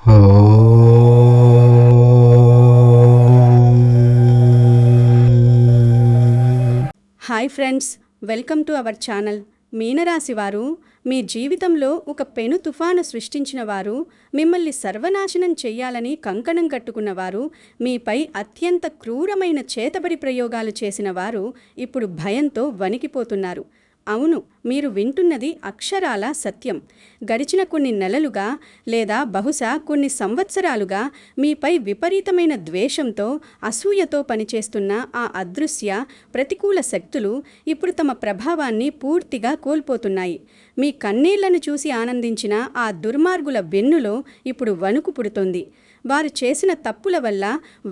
Hi friends, welcome to our channel. మీనరాశి వారు మీ జీవితంలో ఒక పెను తుఫాను సృష్టించిన వారు, మిమ్మల్ని సర్వనాశనం చెయ్యాలని కంకణం కట్టుకున్నవారు, మీపై అత్యంత క్రూరమైన చేతబడి ప్రయోగాలు చేసిన వారు ఇప్పుడు భయంతో వణికిపోతున్నారు. అవును, మీరు వింటున్నది అక్షరాల సత్యం. గడిచిన కొన్ని నెలలుగా లేదా బహుశా కొన్ని సంవత్సరాలుగా మీపై విపరీతమైన ద్వేషంతో, అసూయతో పనిచేస్తున్న ఆ అదృశ్య ప్రతికూల శక్తులు ఇప్పుడు తమ ప్రభావాన్ని పూర్తిగా కోల్పోతున్నాయి. మీ కన్నీళ్లను చూసి ఆనందించిన ఆ దుర్మార్గుల వెన్నులో ఇప్పుడు వణుకు పుడుతోంది. వారు చేసిన తప్పుల వల్ల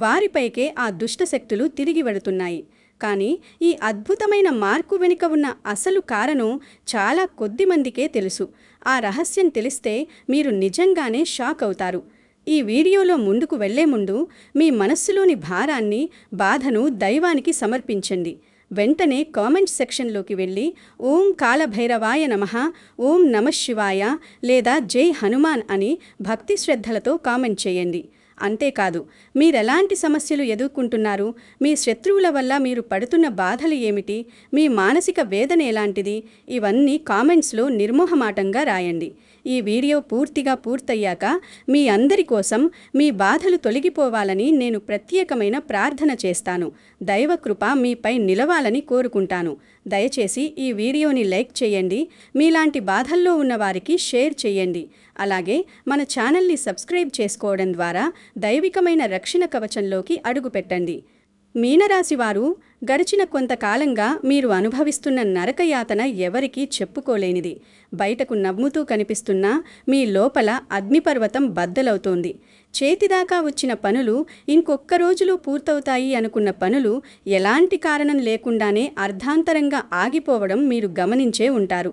వారిపైకే ఆ దుష్టశక్తులు తిరిగి వెడుతున్నాయి. కానీ ఈ అద్భుతమైన మార్పు వెనుక ఉన్న అసలు కారణం చాలా కొద్ది మందికే తెలుసు. ఆ రహస్యం తెలిస్తే మీరు నిజంగానే షాక్ అవుతారు. ఈ వీడియోలో ముందుకు వెళ్లే ముందు మీ మనస్సులోని భారాన్ని, బాధను దైవానికి సమర్పించండి. వెంటనే కామెంట్ సెక్షన్లోకి వెళ్ళి ఓం కాలభైరవాయ నమః, ఓం నమఃశివాయ లేదా జై హనుమాన్ అని భక్తి శ్రద్ధలతో కామెంట్ చేయండి. అంతేకాదు, మీరెలాంటి సమస్యలు ఎదుర్కొంటున్నారు, మీ శత్రువుల వల్ల మీరు పడుతున్న బాధలు ఏమిటి, మీ మానసిక వేదన ఎలాంటిది, ఇవన్నీ కామెంట్స్లో నిర్మోహమాటంగా రాయండి. ఈ వీడియో పూర్తిగా పూర్తయ్యాక మీ అందరి కోసం మీ బాధలు తొలగిపోవాలని నేను ప్రత్యేకమైన ప్రార్థన చేస్తాను. దైవకృప మీపై నిలవాలని కోరుకుంటాను. దయచేసి ఈ వీడియోని లైక్ చేయండి. మీలాంటి బాధల్లో ఉన్న వారికి షేర్ చేయండి. అలాగే మన ఛానల్ని సబ్స్క్రైబ్ చేసుకోవడం ద్వారా దైవికమైన రక్షణ కవచంలోకి అడుగుపెట్టండి. మీనరాశి వారు, గడిచిన కొంతకాలంగా మీరు అనుభవిస్తున్న నరకయాతన ఎవరికీ చెప్పుకోలేనిది. బయటకు నవ్వుతూ కనిపిస్తున్నా మీ లోపల అగ్నిపర్వతం బద్దలవుతోంది. చేతిదాకా వచ్చిన పనులు ఇంకొక్క రోజులో పూర్తవుతాయి అనుకున్న పనులు ఎలాంటి కారణం లేకుండానే అర్ధాంతరంగా ఆగిపోవడం మీరు గమనించే ఉంటారు.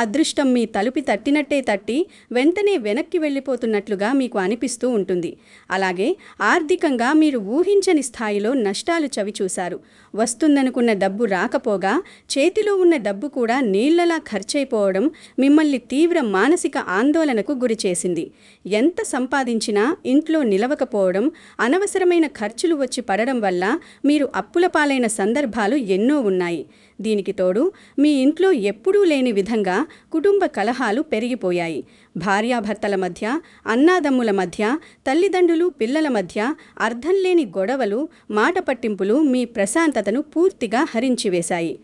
అదృష్టం మీ తలుపు తట్టినట్టే తట్టి వెంటనే వెనక్కి వెళ్ళిపోతున్నట్లుగా మీకు అనిపిస్తూ ఉంటుంది. అలాగే ఆర్థికంగా మీరు ఊహించని స్థాయిలో నష్టాలు చవిచూశారు. వస్తుందనుకున్న డబ్బు రాకపోగా చేతిలో ఉన్న డబ్బు కూడా నీళ్లలా ఖర్చయిపోవడం మిమ్మల్ని తీవ్ర మానసిక ఆందోళనకు గురిచేసింది. ఎంత సంపాదించినా ఇంట్లో నిలవకపోవడం, అనవసరమైన ఖర్చులు వచ్చి పడడం వల్ల మీరు అప్పుల పాలైన సందర్భాలు ఎన్నో ఉన్నాయి. దీనికి తోడు మీ ఇంట్లో ఎప్పుడూ లేని విధంగా కుటుంబ కలహాలు పెరిగిపోయాయి. భార్యాభర్తల మధ్య, అన్నాదమ్ముల మధ్య, తల్లిదండ్రులు పిల్లల మధ్య అర్థం లేని గొడవలు, మాట పట్టింపులు మీ ప్రశాంతతను పూర్తిగా హరించివేశాయి.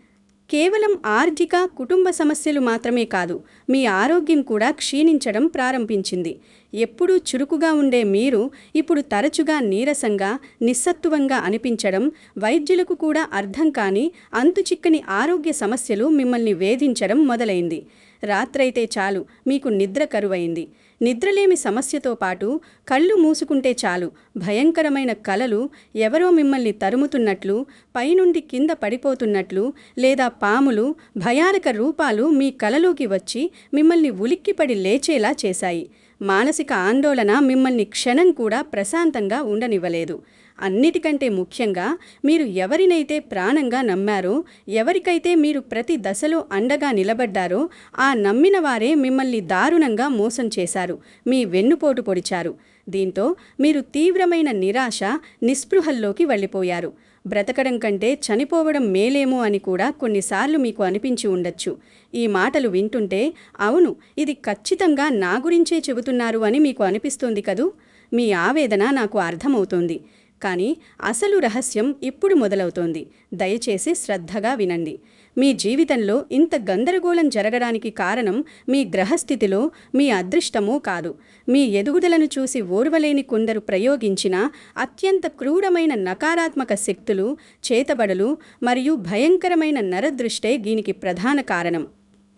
కేవలం ఆర్థిక, కుటుంబ సమస్యలు మాత్రమే కాదు, మీ ఆరోగ్యం కూడా క్షీణించడం ప్రారంభించింది. ఎప్పుడూ చురుకుగా ఉండే మీరు ఇప్పుడు తరచుగా నీరసంగా, నిస్సత్తువంగా అనిపించడం, వైద్యులకు కూడా అర్థం కాని అంతుచిక్కని ఆరోగ్య సమస్యలు మిమ్మల్ని వేధించడం మొదలైంది. రాత్రైతే చాలు మీకు నిద్ర కరువైంది. నిద్రలేమి సమస్యతో పాటు కళ్ళు మూసుకుంటే చాలు భయంకరమైన కలలు, ఎవరో మిమ్మల్ని తరుముతున్నట్లు, పైనుండి కింద పడిపోతున్నట్లు, లేదా పాములు, భయానక రూపాలు మీ కలలోకి వచ్చి మిమ్మల్ని ఉలిక్కిపడి లేచేలా చేశాయి. మానసిక ఆందోళన మిమ్మల్ని క్షణం కూడా ప్రశాంతంగా ఉండనివ్వలేదు. అన్నిటికంటే ముఖ్యంగా మీరు ఎవరినైతే ప్రాణంగా నమ్మారో, ఎవరికైతే మీరు ప్రతి దశలో అండగా నిలబడ్డారో, ఆ నమ్మిన వారే మిమ్మల్ని దారుణంగా మోసం చేశారు, మీ వెన్నుపోటు పొడిచారు. దీంతో మీరు తీవ్రమైన నిరాశ, నిస్పృహల్లోకి వెళ్ళిపోయారు. బ్రతకడం కంటే చనిపోవడం మేలేమో అని కూడా కొన్నిసార్లు మీకు అనిపించి ఉండొచ్చు. ఈ మాటలు వింటుంటే అవును, ఇది ఖచ్చితంగా నా గురించే చెబుతున్నారు అని మీకు అనిపిస్తుంది కదూ. మీ ఆవేదన నాకు అర్థమవుతోంది. కానీ అసలు రహస్యం ఇప్పుడు మొదలవుతోంది. దయచేసి శ్రద్ధగా వినండి. మీ జీవితంలో ఇంత గందరగోళం జరగడానికి కారణం మీ గ్రహస్థితిలో మీ అదృష్టమో కాదు. మీ ఎదుగుదలను చూసి ఓర్వలేని కొందరు ప్రయోగించిన అత్యంత క్రూరమైన నకారాత్మక శక్తులు, చేతబడులు మరియు భయంకరమైన నరదృష్టే దీనికి ప్రధాన కారణం.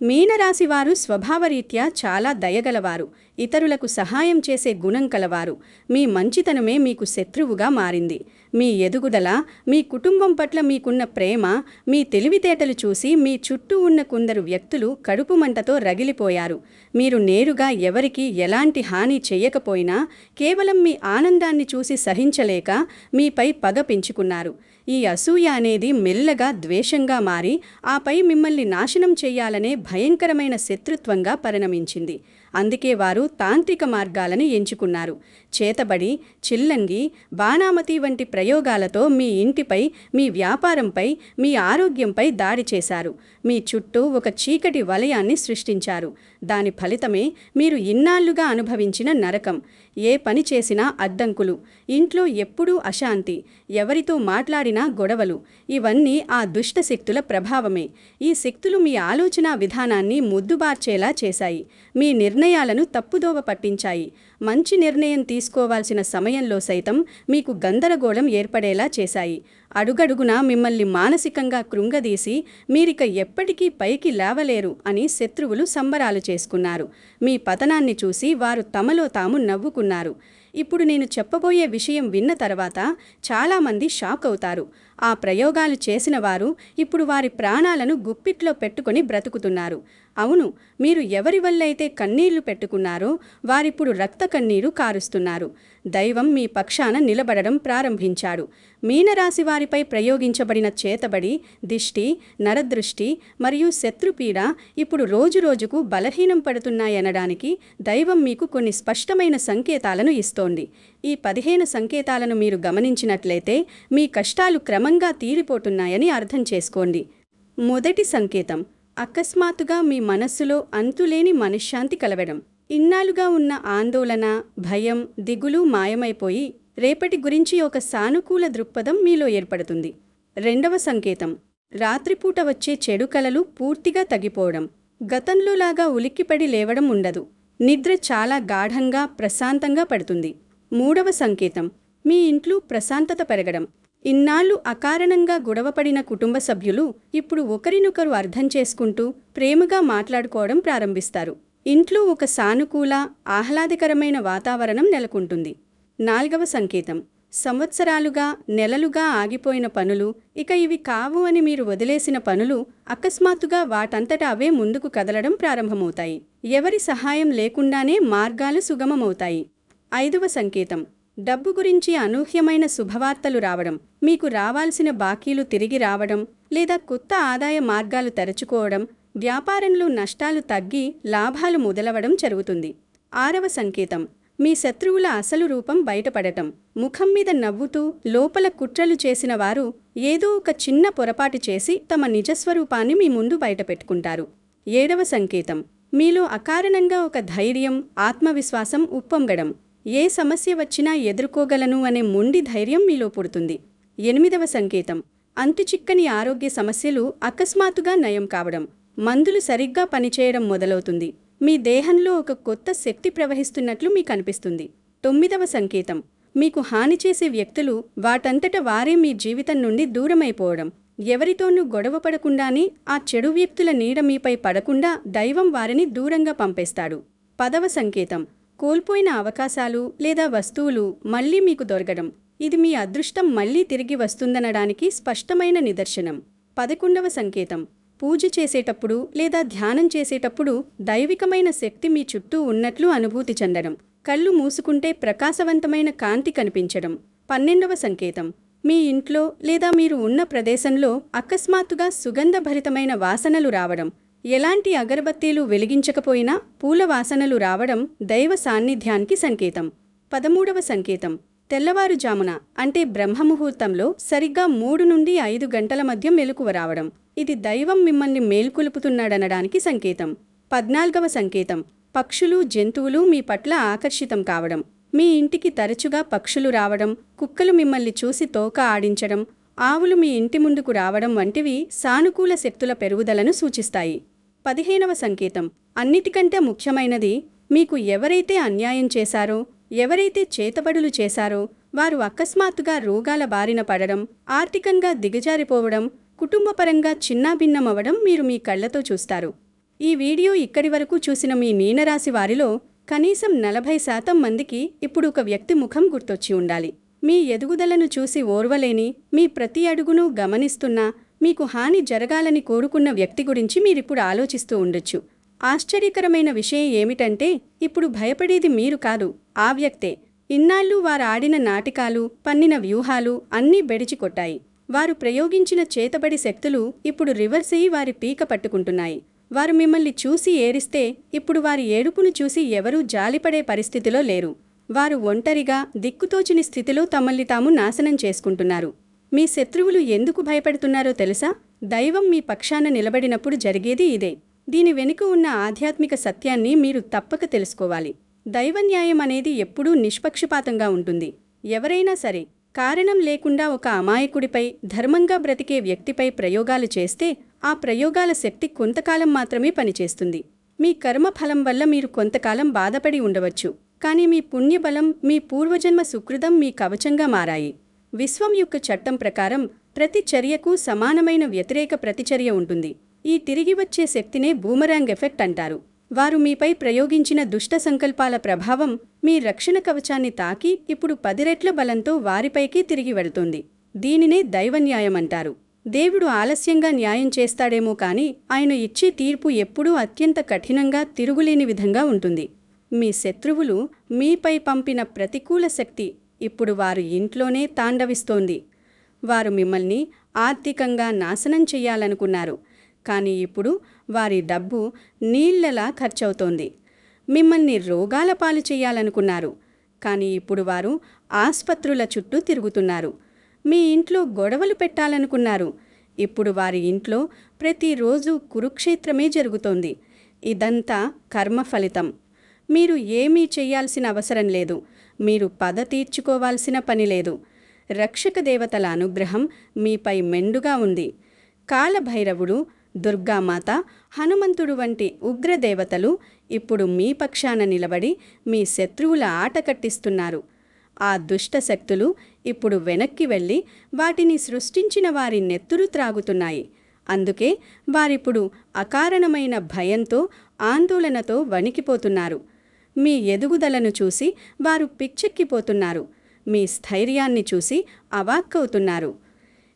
మీనరాశివారు స్వభావరీత్యా చాలా దయగలవారు, ఇతరులకు సహాయం చేసే గుణం కలవారు. మీ మంచితనమే మీకు శత్రువుగా మారింది. మీ ఎదుగుదల, మీ కుటుంబం పట్ల మీకున్న ప్రేమ, మీ తెలివితేటలు చూసి మీ చుట్టూ ఉన్న కొందరు వ్యక్తులు కడుపు మంటతో రగిలిపోయారు. మీరు నేరుగా ఎవరికీ ఎలాంటి హాని చెయ్యకపోయినా కేవలం మీ ఆనందాన్ని చూసి సహించలేక మీపై పగ పెంచుకున్నారు. ఈ అసూయ అనేది మెల్లగా ద్వేషంగా మారి ఆపై మిమ్మల్ని నాశనం చెయ్యాలనే భయంకరమైన శత్రుత్వంగా పరిణమించింది. అందుకే వారు తాంత్రిక మార్గాలను ఎంచుకున్నారు. చేతబడి, చిల్లంగి, బాణామతి వంటి ప్రయోగాలతో మీ ఇంటిపై, మీ వ్యాపారంపై, మీ ఆరోగ్యంపై దాడి చేశారు. మీ చుట్టూ ఒక చీకటి వలయాన్ని సృష్టించారు. దాని ఫలితమే మీరు ఇన్నాళ్లుగా అనుభవించిన నరకం. ఏ పని చేసినా అడ్డంకులు, ఇంట్లో ఎప్పుడూ అశాంతి, ఎవరితో మాట్లాడినా గొడవలు. ఇవన్నీ ఆ దుష్ట శక్తుల ప్రభావమే. ఈ శక్తులు మీ ఆలోచన విధానాన్ని ముద్దుబార్చేలా చేశాయి. మీ నిర్ణయాలను తప్పుదోవ పట్టించాయి. మంచి నిర్ణయం తీసుకోవాల్సిన సమయంలో సైతం మీకు గందరగోళం ఏర్పడేలా చేశాయి. అడుగడుగునా మిమ్మల్ని మానసికంగా కృంగదీసి మీరిక ఎప్పటికీ పైకి లేవలేరు అని శత్రువులు సంబరాలు చేసుకున్నారు. మీ పతనాన్ని చూసి వారు తమలో తాము నవ్వుకున్నారు. ఇప్పుడు నేను చెప్పబోయే విషయం విన్న తర్వాత చాలామంది షాక్ అవుతారు. ఆ ప్రయోగాలు చేసిన వారు ఇప్పుడు వారి ప్రాణాలను గుప్పిట్లో పెట్టుకొని బ్రతుకుతున్నారు. అవును, మీరు ఎవరి వల్లైతే కన్నీళ్లు పెట్టుకున్నారో వారిప్పుడు రక్త కన్నీరు కారుస్తున్నారు. దైవం మీ పక్షాన నిలబడడం ప్రారంభించాడు. మీనరాశి వారిపై ప్రయోగించబడిన చేతబడి, దిష్టి, నరదృష్టి మరియు శత్రుపీడ ఇప్పుడు రోజురోజుకు బలహీనం పడుతున్నాయనడానికి దైవం మీకు కొన్ని స్పష్టమైన సంకేతాలను ఇస్తోంది. ఈ 15 సంకేతాలను మీరు గమనించినట్లయితే మీ కష్టాలు క్రమంగా తీరిపోతున్నాయని అర్థం చేసుకోండి. మొదటి సంకేతం, అకస్మాత్తుగా మీ మనస్సులో అంతులేని మనశ్శాంతి కలవడం. ఇన్నాళ్లుగా ఉన్న ఆందోళన, భయం, దిగులు మాయమైపోయి రేపటి గురించి ఒక సానుకూల దృక్పథం మీలో ఏర్పడుతుంది. రెండవ సంకేతం, రాత్రిపూట వచ్చే చెడు కలలు పూర్తిగా తగ్గిపోవడం. గతంలోలాగా ఉలిక్కిపడి లేవడం ఉండదు. నిద్ర చాలా గాఢంగా, ప్రశాంతంగా పడుతుంది. మూడవ సంకేతం, మీ ఇంట్లో ప్రశాంతత పెరగడం. ఇన్నాళ్లు అకారణంగా గొడవపడిన కుటుంబ సభ్యులు ఇప్పుడు ఒకరినొకరు అర్థం చేసుకుంటూ ప్రేమగా మాట్లాడుకోవడం ప్రారంభిస్తారు. ఇంట్లో ఒక సానుకూల, ఆహ్లాదకరమైన వాతావరణం నెలకొంటుంది. నాలుగవ సంకేతం, సంవత్సరాలుగా, నెలలుగా ఆగిపోయిన పనులు, ఇక ఇవి కావు అని మీరు వదిలేసిన పనులు అకస్మాత్తుగా వాటంతట అవే ముందుకు కదలడం ప్రారంభమవుతాయి. ఎవరి సహాయం లేకుండానే మార్గాలు సుగమమవుతాయి. ఐదవ సంకేతం, డబ్బు గురించి అనూహ్యమైన శుభవార్తలు రావడం. మీకు రావాల్సిన బాకీలు తిరిగి రావడం లేదా కొత్త ఆదాయ మార్గాలు తెరుచుకోవడం, వ్యాపారంలో నష్టాలు తగ్గి లాభాలు మొదలవడం జరుగుతుంది. ఆరవ సంకేతం, మీ శత్రువుల అసలు రూపం బయటపడటం. ముఖం మీద నవ్వుతూ లోపల కుట్రలు చేసిన వారు ఏదో ఒక చిన్న పొరపాటు చేసి తమ నిజస్వరూపాన్ని మీ ముందు బయటపెట్టుకుంటారు. ఏడవ సంకేతం, మీలో అకారణంగా ఒక ధైర్యం, ఆత్మవిశ్వాసం ఉప్పొంగడం. ఏ సమస్య వచ్చినా ఎదుర్కోగలను అనే మొండి ధైర్యం మీలో పుడుతుంది. ఎనిమిదవ సంకేతం, అంతుచిక్కని ఆరోగ్య సమస్యలు అకస్మాత్తుగా నయం కావడం. మందులు సరిగ్గా పనిచేయడం మొదలవుతుంది. మీ దేహంలో ఒక కొత్త శక్తి ప్రవహిస్తున్నట్లు మీకు అనిపిస్తుంది. తొమ్మిదవ సంకేతం, మీకు హాని చేసే వ్యక్తులు వాటంతట వారే మీ జీవితం నుండి దూరమైపోవడం. ఎవరితోనూ గొడవ పడకుండానే ఆ చెడు వ్యక్తుల నీడ మీపై పడకుండా దైవం వారిని దూరంగా పంపేస్తాడు. 10వ సంకేతం, కోల్పోయిన అవకాశాలు లేదా వస్తువులు మళ్లీ మీకు దొరకడం. ఇది మీ అదృష్టం మళ్లీ తిరిగి వస్తుందనడానికి స్పష్టమైన నిదర్శనం. 11వ సంకేతం, పూజ చేసేటప్పుడు లేదా ధ్యానం చేసేటప్పుడు దైవికమైన శక్తి మీ చుట్టూ ఉన్నట్లు అనుభూతి చెందడం. కళ్ళు మూసుకుంటే ప్రకాశవంతమైన కాంతి కనిపించడం. 12వ సంకేతం, మీ ఇంట్లో లేదా మీరు ఉన్న ప్రదేశంలో అకస్మాత్తుగా సుగంధభరితమైన వాసనలు రావడం. ఎలాంటి అగరబత్తీలు వెలిగించకపోయినా పూల వాసనలు రావడం దైవ సాన్నిధ్యానికి సంకేతం. 13వ సంకేతం, తెల్లవారుజామున అంటే బ్రహ్మముహూర్తంలో సరిగ్గా 3 నుండి 5 గంటల మధ్య మెలకువ రావడం. ఇది దైవం మిమ్మల్ని మేల్కొలుపుతున్నాడనడానికి సంకేతం. 14వ సంకేతం, పక్షులు, జంతువులు మీ పట్ల ఆకర్షితం కావడం. మీ ఇంటికి తరచుగా పక్షులు రావడం, కుక్కలు మిమ్మల్ని చూసి తోక ఆడించడం, ఆవులు మీ ఇంటి ముందుకు రావడం వంటివి సానుకూల శక్తుల పెరుగుదలను సూచిస్తాయి. 15వ సంకేతం, అన్నిటికంటే ముఖ్యమైనది, మీకు ఎవరైతే అన్యాయం చేశారో, ఎవరైతే చేతబడులు చేశారో వారు అకస్మాత్తుగా రోగాల బారిన పడడం, ఆర్థికంగా దిగజారిపోవడం, కుటుంబపరంగా చిన్నాభిన్నమవడం మీరు మీ కళ్లతో చూస్తారు. ఈ వీడియో ఇక్కడి వరకు చూసిన మీ మీనరాశి వారిలో కనీసం 40% మందికి ఇప్పుడు ఒక వ్యక్తి ముఖం గుర్తొచ్చి ఉండాలి. మీ ఎదుగుదలను చూసి ఓర్వలేని, మీ ప్రతి అడుగును గమనిస్తున్నా, మీకు హాని జరగాలని కోరుకున్న వ్యక్తి గురించి మీరిప్పుడు ఆలోచిస్తూ ఉండొచ్చు. ఆశ్చర్యకరమైన విషయం ఏమిటంటే ఇప్పుడు భయపడేది మీరు కాదు, ఆ వ్యక్తే. ఇన్నాళ్ళు వారు ఆడిన నాటకాలు, పన్నిన వ్యూహాలు అన్నీ బెడిచికొట్టాయి. వారు ప్రయోగించిన చేతబడి శక్తులు ఇప్పుడు రివర్స్ అయ్యి వారి పీక పట్టుకుంటున్నాయి. వారు మిమ్మల్ని చూసి ఏరిస్తే ఇప్పుడు వారి ఏడుపును చూసి ఎవరూ జాలిపడే పరిస్థితిలో లేరు. వారు ఒంటరిగా దిక్కుతోచని స్థితిలో తమల్ని తాము నాశనం చేసుకుంటున్నారు. మీ శత్రువులు ఎందుకు భయపడుతున్నారో తెలుసా? దైవం మీ పక్షాన నిలబడినప్పుడు జరిగేది ఇదే. దీని వెనుక ఉన్న ఆధ్యాత్మిక సత్యాన్ని మీరు తప్పక తెలుసుకోవాలి. దైవన్యాయం అనేది ఎప్పుడూ నిష్పక్షపాతంగా ఉంటుంది. ఎవరైనా సరే కారణం లేకుండా ఒక అమాయకుడిపై, ధర్మంగా బ్రతికే వ్యక్తిపై ప్రయోగాలు చేస్తే ఆ ప్రయోగాల శక్తి కొంతకాలం మాత్రమే పనిచేస్తుంది. మీ కర్మఫలం వల్ల మీరు కొంతకాలం బాధపడి ఉండవచ్చు, కానీ మీ పుణ్యబలం, మీ పూర్వజన్మ సుకృతం మీ కవచంగా మారాయి. విశ్వం యొక్క చట్టం ప్రకారం ప్రతి చర్యకు సమానమైన వ్యతిరేక ప్రతిచర్య ఉంటుంది. ఈ తిరిగి వచ్చే శక్తినే బూమరాంగ్ ఎఫెక్ట్ అంటారు. వారు మీపై ప్రయోగించిన దుష్ట సంకల్పాల ప్రభావం మీ రక్షణ కవచాన్ని తాకి ఇప్పుడు 10 రెట్ల బలంతో వారిపైకి తిరిగి వెళుతుంది. దీనినే దైవన్యాయం అంటారు. దేవుడు ఆలస్యంగా న్యాయం చేస్తాడేమో కానీ ఆయన ఇచ్చే తీర్పు ఎప్పుడూ అత్యంత కఠినంగా, తిరుగులేని విధంగా ఉంటుంది. మీ శత్రువులు మీపై పంపిన ప్రతికూల శక్తి ఇప్పుడు వారి ఇంట్లోనే తాండవిస్తోంది. వారు మిమ్మల్ని ఆర్థికంగా నాశనం చెయ్యాలనుకున్నారు, కానీ ఇప్పుడు వారి డబ్బు నీళ్లలా ఖర్చవుతోంది. మిమ్మల్ని రోగాల పాలు చెయ్యాలనుకున్నారు, కానీ ఇప్పుడు వారు ఆస్పత్రుల చుట్టూ తిరుగుతున్నారు. మీ ఇంట్లో గొడవలు పెట్టాలనుకున్నారు, ఇప్పుడు వారి ఇంట్లో ప్రతిరోజు కురుక్షేత్రమే జరుగుతోంది. ఇదంతా కర్మ ఫలితం. మీరు ఏమీ చెయ్యాల్సిన అవసరం లేదు. మీరు పగ తీర్చుకోవాల్సిన పని లేదు. రక్షక దేవతల అనుగ్రహం మీపై మెండుగా ఉంది. కాలభైరవుడు, దుర్గామాత, హనుమంతుడు వంటి ఉగ్రదేవతలు ఇప్పుడు మీ పక్షాన నిలబడి మీ శత్రువుల ఆట కట్టిస్తున్నారు. ఆ దుష్ట శక్తులు ఇప్పుడు వెనక్కి వెళ్ళి వాటిని సృష్టించిన వారి నెత్తురు త్రాగుతున్నాయి. అందుకే వారిప్పుడు అకారణమైన భయంతో, ఆందోళనతో వణికిపోతున్నారు. మీ ఎదుగుదలను చూసి వారు పిచ్చెక్కిపోతున్నారు. మీ స్థైర్యాన్ని చూసి అవాక్కవుతున్నారు.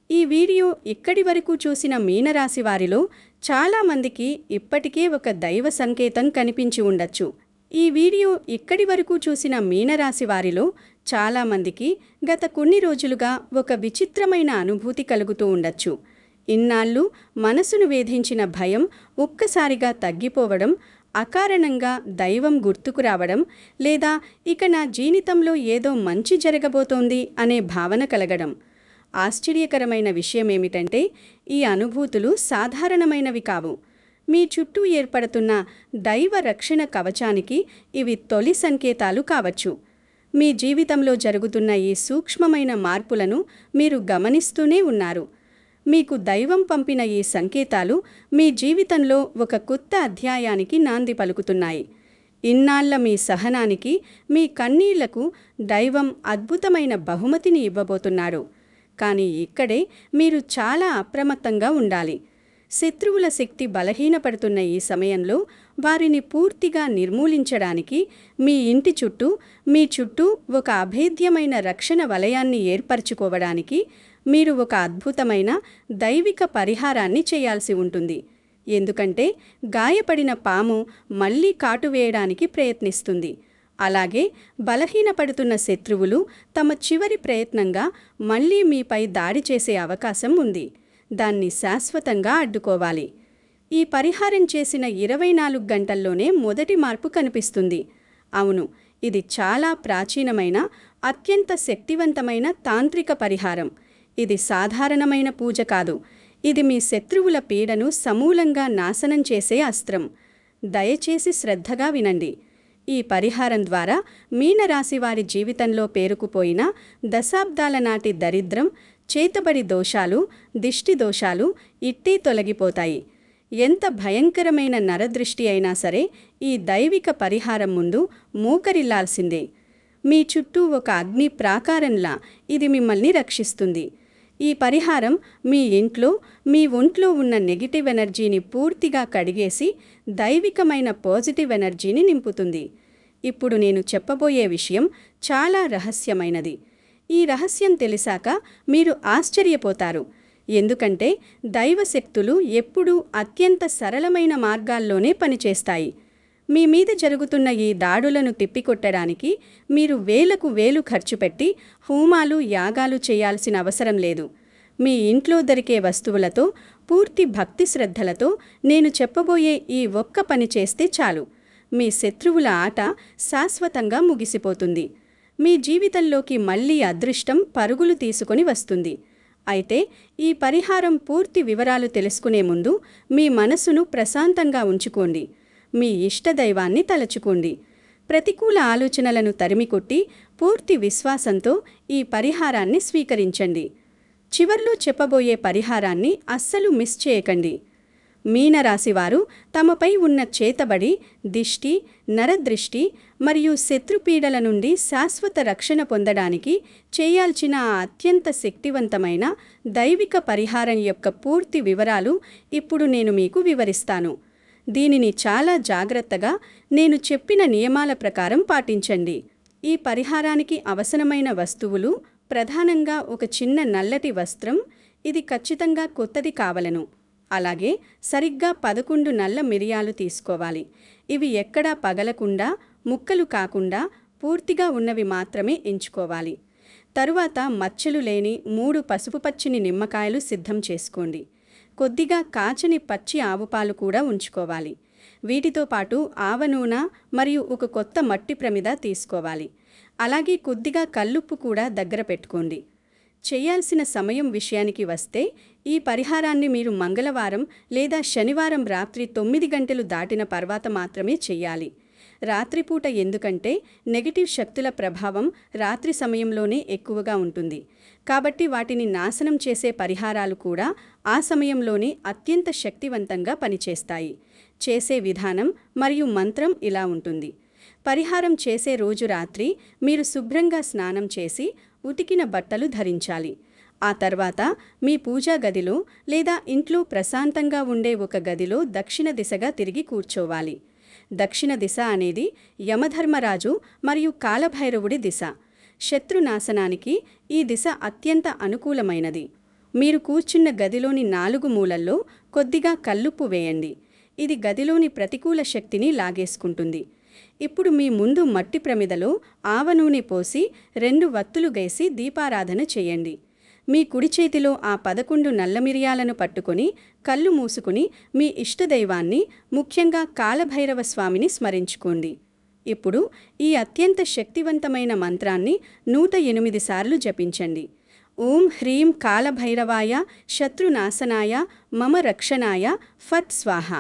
ఈ వీడియో ఇక్కడి వరకు చూసిన మీనరాశి వారిలో చాలామందికి ఇప్పటికే ఒక దైవ సంకేతం కనిపించి ఉండొచ్చు. ఈ వీడియో ఇక్కడి వరకు చూసిన మీనరాశి వారిలో చాలామందికి గత కొన్ని రోజులుగా ఒక విచిత్రమైన అనుభూతి కలుగుతూ ఉండొచ్చు. ఇన్నాళ్ళు మనసును వేధించిన భయం ఒక్కసారిగా తగ్గిపోవడం, అకారణంగా దైవం గుర్తుకు రావడం, లేదా ఇక నా జీవితంలో ఏదో మంచి జరగబోతోంది అనే భావన కలగడం. ఆశ్చర్యకరమైన విషయమేమిటంటే ఈ అనుభూతులు సాధారణమైనవి కావు. మీ చుట్టూ ఏర్పడుతున్న దైవ రక్షణ కవచానికి ఇవి తొలి సంకేతాలు కావచ్చు. మీ జీవితంలో జరుగుతున్న ఈ సూక్ష్మమైన మార్పులను మీరు గమనిస్తూనే ఉన్నారు. మీకు దైవం పంపిన ఈ సంకేతాలు మీ జీవితంలో ఒక కొత్త అధ్యాయానికి నాంది పలుకుతున్నాయి. ఇన్నాళ్ల మీ సహనానికి, మీ కన్నీళ్లకు దైవం అద్భుతమైన బహుమతిని ఇవ్వబోతున్నాడు. కానీ ఇక్కడే మీరు చాలా అప్రమత్తంగా ఉండాలి. శత్రువుల శక్తి బలహీనపడుతున్న ఈ సమయంలో వారిని పూర్తిగా నిర్మూలించడానికి మీ ఇంటి చుట్టూ, మీ చుట్టూ ఒక అభేద్యమైన రక్షణ వలయాన్ని ఏర్పరచుకోవడానికి మీరు ఒక అద్భుతమైన దైవిక పరిహారాన్ని చేయాల్సి ఉంటుంది. ఎందుకంటే గాయపడిన పాము మళ్లీ కాటు వేయడానికి ప్రయత్నిస్తుంది. అలాగే బలహీనపడుతున్న శత్రువులు తమ చివరి ప్రయత్నంగా మళ్లీ మీపై దాడి చేసే అవకాశం ఉంది. దాన్ని శాశ్వతంగా అడ్డుకోవాలి. ఈ పరిహారం చేసిన 24 గంటల్లోనే మొదటి మార్పు కనిపిస్తుంది. అవును, ఇది చాలా ప్రాచీనమైన, అత్యంత శక్తివంతమైన తాంత్రిక పరిహారం. ఇది సాధారణమైన పూజ కాదు. ఇది మీ శత్రువుల పీడను సమూలంగా నాశనం చేసే అస్త్రం. దయచేసి శ్రద్ధగా వినండి. ఈ పరిహారం ద్వారా మీనరాశి వారి జీవితంలో పేరుకుపోయిన దశాబ్దాల నాటి దరిద్రం, చేతబడి దోషాలు, దిష్టి దోషాలు ఇట్టే తొలగిపోతాయి. ఎంత భయంకరమైన నరదృష్టి అయినా సరే ఈ దైవిక పరిహారం ముందు మోకరిల్లాల్సిందే. మీ చుట్టూ ఒక అగ్ని ప్రాకారంలా ఇది మిమ్మల్ని రక్షిస్తుంది. ఈ పరిహారం మీ ఇంట్లో, మీ ఒంట్లో ఉన్న నెగిటివ్ ఎనర్జీని పూర్తిగా కడిగేసి దైవికమైన పాజిటివ్ ఎనర్జీని నింపుతుంది. ఇప్పుడు నేను చెప్పబోయే విషయం చాలా రహస్యమైనది. ఈ రహస్యం తెలిసాక మీరు ఆశ్చర్యపోతారు. ఎందుకంటే దైవశక్తులు ఎప్పుడూ అత్యంత సరళమైన మార్గాల్లోనే పనిచేస్తాయి. మీ మీద జరుగుతున్న ఈ దాడులను తిప్పికొట్టడానికి మీరు వేలకు వేలు ఖర్చు పెట్టి హోమాలు, యాగాలు చేయాల్సిన అవసరం లేదు. మీ ఇంట్లో దొరికే వస్తువులతో పూర్తి భక్తి శ్రద్ధలతో నేను చెప్పబోయే ఈ ఒక్క పని చేస్తే చాలు, మీ శత్రువుల ఆట శాశ్వతంగా ముగిసిపోతుంది. మీ జీవితంలోకి మళ్ళీ అదృష్టం పరుగులు తీసుకొని వస్తుంది. అయితే ఈ పరిహారం పూర్తి వివరాలు తెలుసుకునే ముందు మీ మనసును ప్రశాంతంగా ఉంచుకోండి. మీ ఇష్టదైవాన్ని తలచుకోండి. ప్రతికూల ఆలోచనలను తరిమికొట్టి పూర్తి విశ్వాసంతో ఈ పరిహారాన్ని స్వీకరించండి. చివర్లో చెప్పబోయే పరిహారాన్ని అస్సలు మిస్ చేయకండి. మీనరాశివారు తమపై ఉన్న చేతబడి, దిష్టి, నరదృష్టి మరియు శత్రుపీడల నుండి శాశ్వత రక్షణ పొందడానికి చేయాల్సిన అత్యంత శక్తివంతమైన దైవిక పరిహారం యొక్క పూర్తి వివరాలు ఇప్పుడు నేను మీకు వివరిస్తాను. దీనిని చాలా జాగ్రత్తగా నేను చెప్పిన నియమాల ప్రకారం పాటించండి. ఈ పరిహారానికి అవసరమైన వస్తువులు ప్రధానంగా ఒక చిన్న నల్లటి వస్త్రం, ఇది ఖచ్చితంగా కొత్తది కావలెను. అలాగే సరిగ్గా 11 నల్ల మిరియాలు తీసుకోవాలి. ఇవి ఎక్కడా పగలకుండా, ముక్కలు కాకుండా పూర్తిగా ఉన్నవి మాత్రమే ఎంచుకోవాలి. తరువాత మచ్చలు లేని 3 పసుపు పచ్చిని నిమ్మకాయలు సిద్ధం చేసుకోండి. కొద్దిగా కాచని పచ్చి ఆవుపాలు కూడా ఉంచుకోవాలి. వీటితో పాటు ఆవ నూనె మరియు ఒక కొత్త మట్టి ప్రమిద తీసుకోవాలి. అలాగే కొద్దిగా కల్లుప్పు కూడా దగ్గర పెట్టుకోండి. చేయాల్సిన సమయం విషయానికి వస్తే ఈ పరిహారాన్ని మీరు మంగళవారం లేదా శనివారం రాత్రి 9 గంటలు దాటిన తర్వాత మాత్రమే చేయాలి. రాత్రిపూట ఎందుకంటే నెగటివ్ శక్తుల ప్రభావం రాత్రి సమయంలోనే ఎక్కువగా ఉంటుంది. కాబట్టి వాటిని నాశనం చేసే పరిహారాలు కూడా ఆ సమయంలోనే అత్యంత శక్తివంతంగా పనిచేస్తాయి. చేసే విధానం మరియు మంత్రం ఇలా ఉంటుంది. పరిహారం చేసే రోజు రాత్రి మీరు శుభ్రంగా స్నానం చేసి ఉతికిన బట్టలు ధరించాలి. ఆ తర్వాత మీ పూజా గదిలో లేదా ఇంట్లో ప్రశాంతంగా ఉండే ఒక గదిలో దక్షిణ దిశగా తిరిగి కూర్చోవాలి. దక్షిణ దిశ అనేది యమధర్మరాజు మరియు కాలభైరవుడి దిశ. శత్రునాశనానికి ఈ దిశ అత్యంత అనుకూలమైనది. మీరు కూర్చున్న గదిలోని 4 మూలల్లో కొద్దిగా కల్లుప్పు వేయండి. ఇది గదిలోని ప్రతికూల శక్తిని లాగేసుకుంటుంది. ఇప్పుడు మీ ముందు మట్టి ప్రమిదలో ఆవ నూనె పోసి 2 వత్తులు వేసి దీపారాధన చేయండి. మీ కుడి చేతిలో ఆ 11 నల్ల మిరియాలను పట్టుకొని కళ్ళు మూసుకుని మీ ఇష్టదైవాన్ని, ముఖ్యంగా కాలభైరవ స్వామిని స్మరించుకోండి. ఇప్పుడు ఈ అత్యంత శక్తివంతమైన మంత్రాన్ని 108 సార్లు జపించండి. ఓం హ్రీం కాలభైరవాయ శత్రునాశనాయ మమ రక్షణాయ ఫట్ స్వాహ.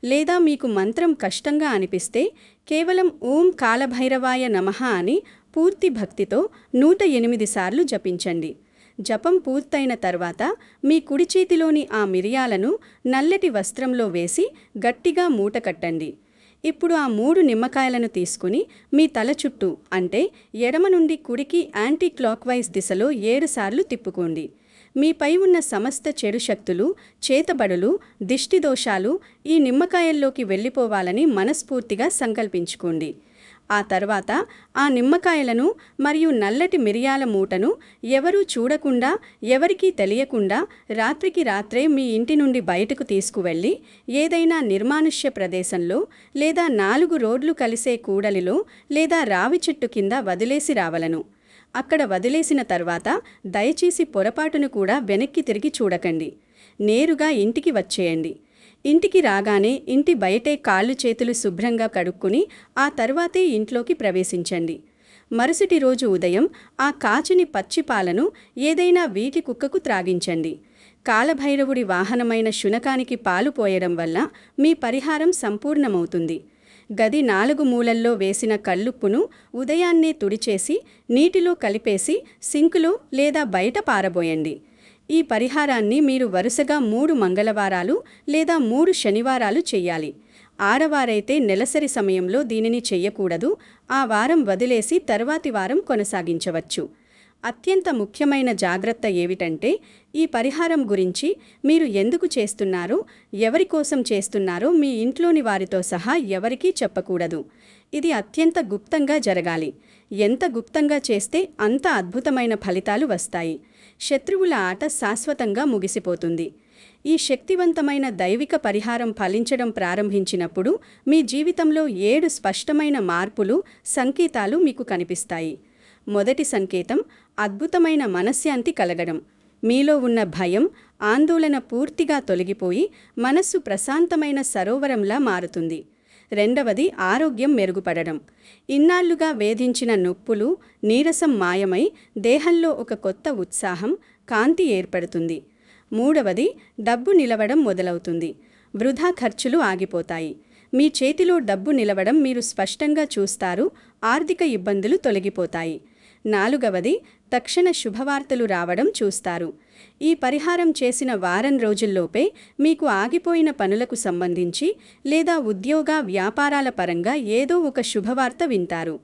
లేదా మీకు మంత్రం కష్టంగా అనిపిస్తే కేవలం ఓం కాలభైరవాయ నమః అని పూర్తి భక్తితో 108 సార్లు జపించండి. జపం పూర్తయిన తర్వాత మీ కుడి చేతిలోని ఆ మిరియాలను నల్లటి వస్త్రంలో వేసి గట్టిగా మూట కట్టండి. ఇప్పుడు ఆ 3 నిమ్మకాయలను తీసుకుని మీ తల చుట్టూ, అంటే ఎడమ నుండి కుడికి యాంటీ క్లాక్ వైజ్ దిశలో 7 సార్లు తిప్పుకోండి. మీపై ఉన్న సమస్త చెడు శక్తులు, చేతబడులు, దిష్టి దోషాలు ఈ నిమ్మకాయల్లోకి వెళ్ళిపోవాలని మనస్ఫూర్తిగా సంకల్పించుకోండి. ఆ తర్వాత ఆ నిమ్మకాయలను మరియు నల్లటి మిరియాల మూటను ఎవరూ చూడకుండా, ఎవరికీ తెలియకుండా రాత్రికి రాత్రే మీ ఇంటి నుండి బయటకు తీసుకువెళ్ళి ఏదైనా నిర్మానుష్య ప్రదేశంలో లేదా 4 రోడ్లు కలిసే కూడలిలో లేదా రావి చెట్టు కింద వదిలేసి రావలను. అక్కడ వదిలేసిన తర్వాత దయచేసి పొరపాటును కూడా వెనక్కి తిరిగి చూడకండి. నేరుగా ఇంటికి వచ్చేయండి. ఇంటికి రాగానే ఇంటి బయటే కాళ్ళు చేతులు శుభ్రంగా కడుక్కుని ఆ తర్వాతే ఇంట్లోకి ప్రవేశించండి. మరుసటి రోజు ఉదయం ఆ కాచిని పచ్చి పాలను ఏదైనా వీటి కుక్కకు త్రాగించండి. కాలభైరవుడి వాహనమైన శునకానికి పాలు పోయడం వల్ల మీ పరిహారం సంపూర్ణమవుతుంది. గది 4 మూలల్లో వేసిన కల్లుప్పును ఉదయాన్నే తుడిచేసి నీటిలో కలిపేసి సింకులో లేదా బయట పారబోయండి. ఈ పరిహారాన్ని మీరు వరుసగా 3 మంగళవారాలు లేదా 3 శనివారాలు చెయ్యాలి. ఆడవారైతే నెలసరి సమయంలో దీనిని చెయ్యకూడదు. ఆ వారం వదిలేసి తర్వాతి వారం కొనసాగించవచ్చు. అత్యంత ముఖ్యమైన జాగ్రత్త ఏమిటంటే ఈ పరిహారం గురించి మీరు ఎందుకు చేస్తున్నారో, ఎవరి కోసం చేస్తున్నారో మీ ఇంట్లోని వారితో సహా ఎవరికీ చెప్పకూడదు. ఇది అత్యంత గుప్తంగా జరగాలి. ఎంత గుప్తంగా చేస్తే అంత అద్భుతమైన ఫలితాలు వస్తాయి. శత్రువుల ఆట శాశ్వతంగా ముగిసిపోతుంది. ఈ శక్తివంతమైన దైవిక పరిహారం ఫలించడం ప్రారంభించినప్పుడు మీ జీవితంలో 7 స్పష్టమైన మార్పులు, సంకేతాలు మీకు కనిపిస్తాయి. మొదటి సంకేతం అద్భుతమైన మనశ్శాంతి కలగడం. మీలో ఉన్న భయం, ఆందోళన పూర్తిగా తొలగిపోయి మనస్సు ప్రశాంతమైన సరోవరంలా మారుతుంది. రెండవది, ఆరోగ్యం మెరుగుపడడం. ఇన్నాళ్లుగా వేధించిన నొప్పులు, నీరసం మాయమై దేహంలో ఒక కొత్త ఉత్సాహం, కాంతి ఏర్పడుతుంది. మూడవది, డబ్బు నిలవడం మొదలవుతుంది. వృధా ఖర్చులు ఆగిపోతాయి. మీ చేతిలో డబ్బు నిలవడం మీరు స్పష్టంగా చూస్తారు. ఆర్థిక ఇబ్బందులు తొలగిపోతాయి. నాలుగవది, తక్షణ శుభవార్తలు రావడం చూస్తారు. ఈ పరిహారం చేసిన వారం రోజుల్లోపే మీకు ఆగిపోయిన పనులకు సంబంధించి లేదా ఉద్యోగ, వ్యాపారాల పరంగా ఏదో ఒక శుభవార్త వింటారు.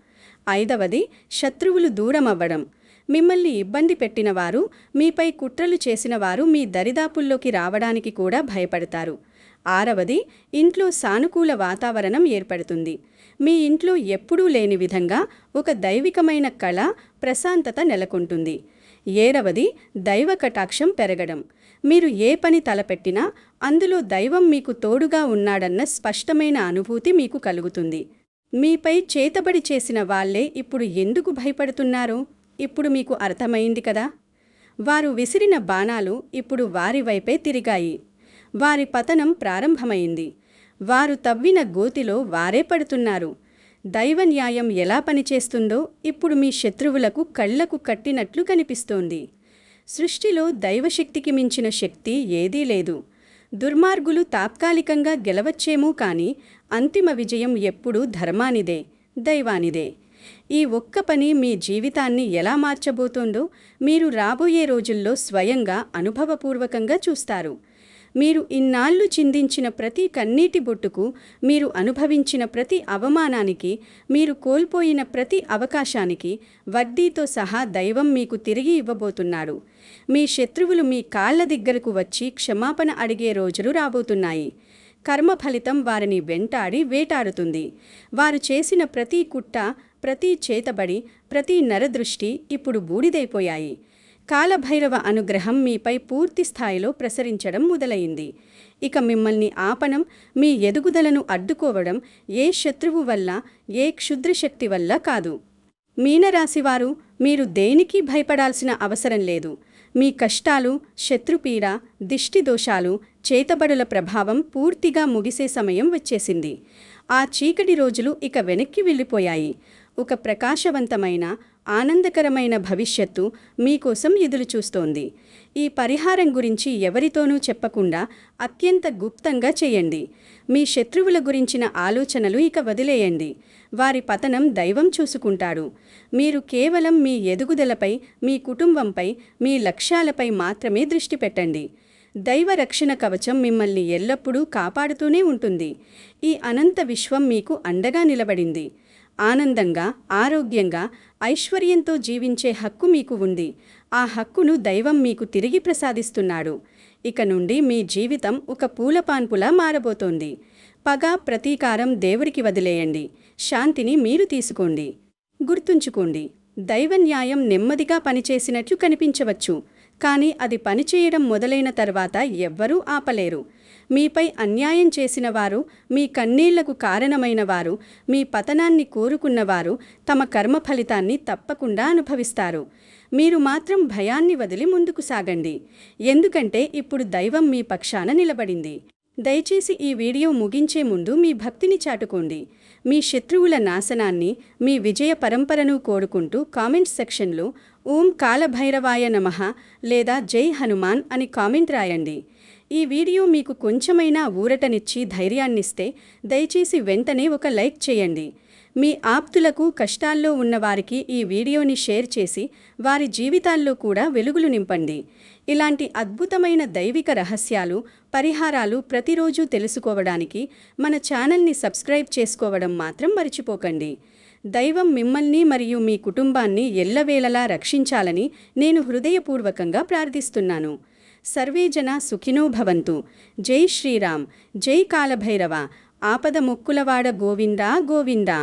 ఐదవది, శత్రువులు దూరమవ్వడం. మిమ్మల్ని ఇబ్బంది పెట్టినవారు, మీపై కుట్రలు చేసినవారు మీ దరిదాపుల్లోకి రావడానికి కూడా భయపడతారు. ఆరవది, ఇంట్లో సానుకూల వాతావరణం ఏర్పడుతుంది. మీ ఇంట్లో ఎప్పుడూ లేని విధంగా ఒక దైవికమైన కళ, ప్రశాంతత నెలకొంటుంది. ఏడవది, దైవ కటాక్షం పెరగడం. మీరు ఏ పని తలపెట్టినా అందులో దైవం మీకు తోడుగా ఉన్నాడన్న స్పష్టమైన అనుభూతి మీకు కలుగుతుంది. మీపై చేతబడి చేసిన వాళ్లే ఇప్పుడు ఎందుకు భయపడుతున్నారో ఇప్పుడు మీకు అర్థమైంది కదా. వారు విసిరిన బాణాలు ఇప్పుడు వారి వైపే తిరిగాయి. వారి పతనం ప్రారంభమైంది. వారు తవ్విన గోతిలో వారే పడుతున్నారు. దైవ న్యాయం ఎలా పనిచేస్తుందో ఇప్పుడు మీ శత్రువులకు కళ్లకు కట్టినట్లు కనిపిస్తోంది. సృష్టిలో దైవశక్తికి మించిన శక్తి ఏదీ లేదు. దుర్మార్గులు తాత్కాలికంగా గెలవచ్చేమో కానీ అంతిమ విజయం ఎప్పుడూ ధర్మానిదే, దైవానిదే. ఈ ఒక్క పని మీ జీవితాన్ని ఎలా మార్చబోతోందో మీరు రాబోయే రోజుల్లో స్వయంగా అనుభవపూర్వకంగా చూస్తారు. మీరు ఇన్నాళ్లు చిందించిన ప్రతి కన్నీటి బొట్టుకు, మీరు అనుభవించిన ప్రతి అవమానానికి, మీరు కోల్పోయిన ప్రతి అవకాశానికి వడ్డీతో సహా దైవం మీకు తిరిగి ఇవ్వబోతున్నాడు. మీ శత్రువులు మీ కాళ్ల దగ్గరకు వచ్చి క్షమాపణ అడిగే రోజులు రాబోతున్నాయి. కర్మ ఫలితం వారిని వెంటాడి వేటాడుతుంది. వారు చేసిన ప్రతి కుట్ర, ప్రతి చేతబడి, ప్రతి నరదృష్టి ఇప్పుడు బూడిదైపోయాయి. కాలభైరవ అనుగ్రహం మీపై పూర్తి స్థాయిలో ప్రసరించడం మొదలైంది. ఇక మిమ్మల్ని ఆపడం, మీ ఎదుగుదలను అడ్డుకోవడం ఏ శత్రువు వల్ల, ఏ క్షుద్రశక్తి వల్ల కాదు. మీనరాశివారు, మీరు దేనికి భయపడాల్సిన అవసరం లేదు. మీ కష్టాలు, శత్రుపీడ, దిష్టిదోషాలు, చేతబడుల ప్రభావం పూర్తిగా ముగిసే సమయం వచ్చేసింది. ఆ చీకటి రోజులు ఇక వెనక్కి వెళ్ళిపోయాయి. ఒక ప్రకాశవంతమైన, ఆనందకరమైన భవిష్యత్తు మీకోసం ఎదురుచూస్తోంది. ఈ పరిహారం గురించి ఎవరితోనూ చెప్పకుండా అత్యంత గుప్తంగా చేయండి. మీ శత్రువుల గురించిన ఆలోచనలు ఇక వదిలేయండి. వారి పతనం దైవం చూసుకుంటాడు. మీరు కేవలం మీ ఎదుగుదలపై, మీ కుటుంబంపై, మీ లక్ష్యాలపై మాత్రమే దృష్టి పెట్టండి. దైవ రక్షణ కవచం మిమ్మల్ని ఎల్లప్పుడూ కాపాడుతూనే ఉంటుంది. ఈ అనంత విశ్వం మీకు అండగా నిలబడింది. ఆనందంగా, ఆరోగ్యంగా, ఐశ్వర్యంతో జీవించే హక్కు మీకు ఉంది. ఆ హక్కును దైవం మీకు తిరిగి ప్రసాదిస్తున్నాడు. ఇక నుండి మీ జీవితం ఒక పూలపాన్పులా మారబోతోంది. పగ, ప్రతీకారం దేవుడికి వదిలేయండి. శాంతిని మీరు తీసుకోండి. గుర్తుంచుకోండి, దైవ న్యాయం నెమ్మదిగా పనిచేసినట్లు కనిపించవచ్చు, కానీ అది పనిచేయడం మొదలైన తర్వాత ఎవ్వరూ ఆపలేరు. మీపై అన్యాయం చేసిన వారు, మీ కన్నీళ్లకు కారణమైన వారు, మీ పతనాన్ని కోరుకున్నవారు తమ కర్మ ఫలితాన్ని తప్పకుండా అనుభవిస్తారు. మీరు మాత్రం భయాన్ని వదిలి ముందుకు సాగండి. ఎందుకంటే ఇప్పుడు దైవం మీ పక్షాన నిలబడింది. దయచేసి ఈ వీడియో ముగించే ముందు మీ భక్తిని చాటుకోండి. మీ శత్రువుల నాశనాన్ని, మీ విజయ పరంపరను కోరుకుంటూ కామెంట్ సెక్షన్లో ఓం కాలభైరవాయ నమః లేదా జై హనుమాన్ అని కామెంట్ రాయండి. ఈ వీడియో మీకు కొంచెమైనా ఊరటనిచ్చి ధైర్యాన్నిస్తే దయచేసి వెంటనే ఒక లైక్ చేయండి. మీ ఆప్తులకు, కష్టాల్లో ఉన్నవారికి ఈ వీడియోని షేర్ చేసి వారి జీవితాల్లో కూడా వెలుగులు నింపండి. ఇలాంటి అద్భుతమైన దైవిక రహస్యాలు, పరిహారాలు ప్రతిరోజు తెలుసుకోవడానికి మన ఛానల్ని సబ్స్క్రైబ్ చేసుకోవడం మాత్రం మర్చిపోకండి. దైవం మిమ్మల్ని మరియు మీ కుటుంబాన్ని ఎల్లవేళలా రక్షించాలని నేను హృదయపూర్వకంగా ప్రార్థిస్తున్నాను. సర్వే జనా సుఖినో భవంతు. జై శ్రీరామ్, జై కాలభైరవ. ఆపద మొక్కులవాడ గోవిందా గోవిందా.